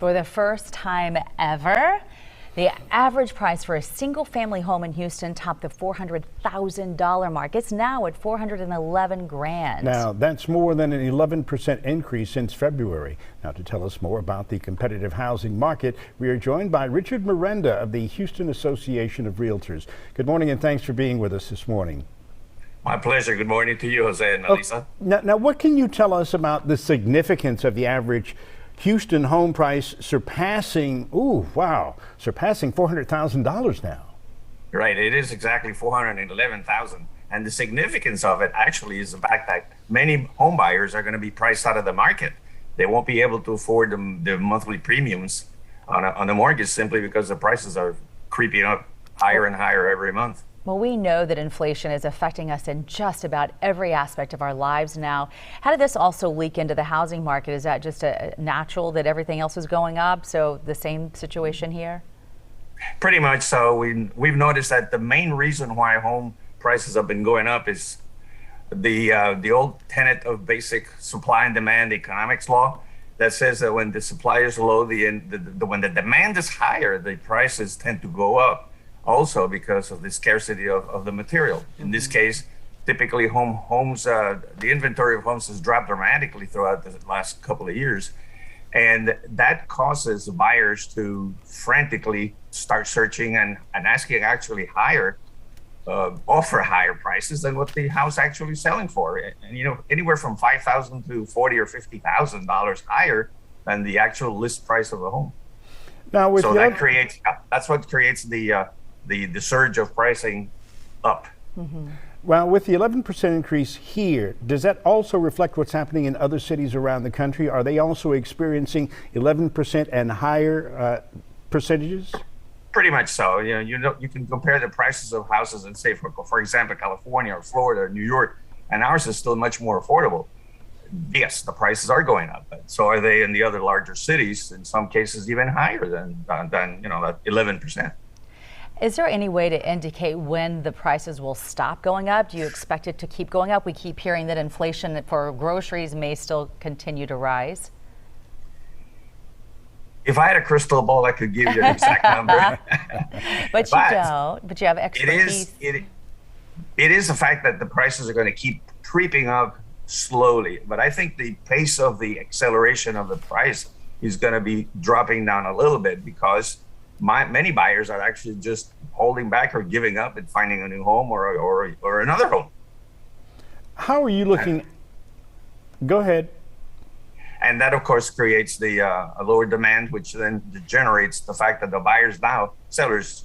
For the first time ever, the average price for a single-family home in Houston topped the $400,000 mark. It's now at $411 grand. Now, that's more than an 11% increase since February. Now, to tell us more about the competitive housing market, we are joined by Richard Miranda of the Houston Association of Realtors. Good morning, and thanks for being with us this morning. My pleasure. Good morning to you, Jose and Melissa. Now, what can you tell us about the significance of the average Houston home price surpassing $400,000 now? Right. It is exactly $411,000. And the significance of it actually is the fact that many home buyers are going to be priced out of the market. They won't be able to afford the monthly premiums on a mortgage simply because the prices are creeping up higher and higher every month. Well, we know that inflation is affecting us in just about every aspect of our lives now. How did this also leak into the housing market? Is that just a natural that everything else is going up? So the same situation here? Pretty much so. We've noticed that the main reason why home prices have been going up is the old tenet of basic supply and demand economics law that says that when the supply is low, when the demand is higher, the prices tend to go up. Also because of the scarcity of the material. In this case, typically the inventory of homes has dropped dramatically throughout the last couple of years. And that causes buyers to frantically start searching and asking actually offer higher prices than what the house actually selling for. And anywhere from $5,000 to $40,000 or $50,000 higher than the actual list price of the home. Now, so that's what creates the surge of pricing up. Mm-hmm. Well, with the 11% increase here, does that also reflect what's happening in other cities around the country? Are they also experiencing 11% and higher percentages? Pretty much so. You can compare the prices of houses in, say, for example, California or Florida or New York, and ours is still much more affordable. Yes, the prices are going up, but so are they in the other larger cities, in some cases even higher than that 11%. Is there any way to indicate when the prices will stop going up? Do you expect it to keep going up? We keep hearing that inflation for groceries may still continue to rise. If I had a crystal ball, I could give you an exact number. But you don't. But you have expertise. It is the fact that the prices are going to keep creeping up slowly. But I think the pace of the acceleration of the price is going to be dropping down a little bit because many buyers are actually just holding back or giving up and finding a new home or another home. How are you looking? Go ahead. And that, of course, creates a lower demand, which then generates the fact that the sellers,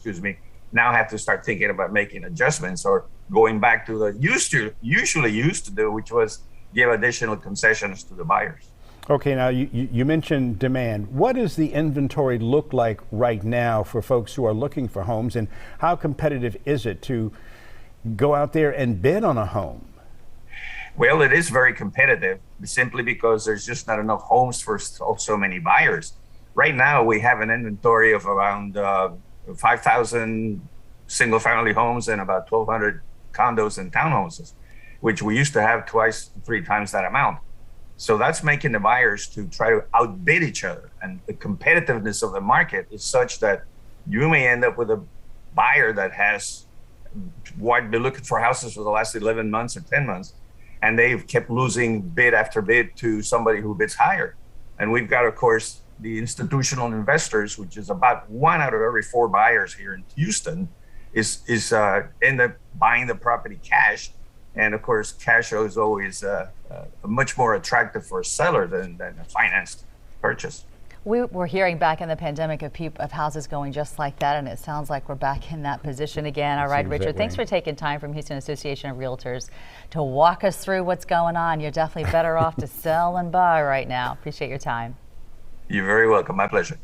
now have to start thinking about making adjustments or going back to the usually used to do, which was give additional concessions to the buyers. Okay, now you mentioned demand. What does the inventory look like right now for folks who are looking for homes, and how competitive is it to go out there and bid on a home? Well, it is very competitive simply because there's just not enough homes for so many buyers. Right now, we have an inventory of around 5,000 single-family homes and about 1,200 condos and townhouses, which we used to have 3 times that amount. So that's making the buyers to try to outbid each other. And the competitiveness of the market is such that you may end up with a buyer that has been looking for houses for the last 11 months or 10 months, and they've kept losing bid after bid to somebody who bids higher. And we've got, of course, the institutional investors, which is about 1 out of every 4 buyers here in Houston, is end up buying the property cash. And of course, cash is always much more attractive for a seller than a financed purchase. We were hearing back in the pandemic of houses going just like that, and it sounds like we're back in that position again. All right, Richard, thanks for taking time from Houston Association of Realtors to walk us through what's going on. You're definitely better off to sell and buy right now. Appreciate your time. You're very welcome. My pleasure.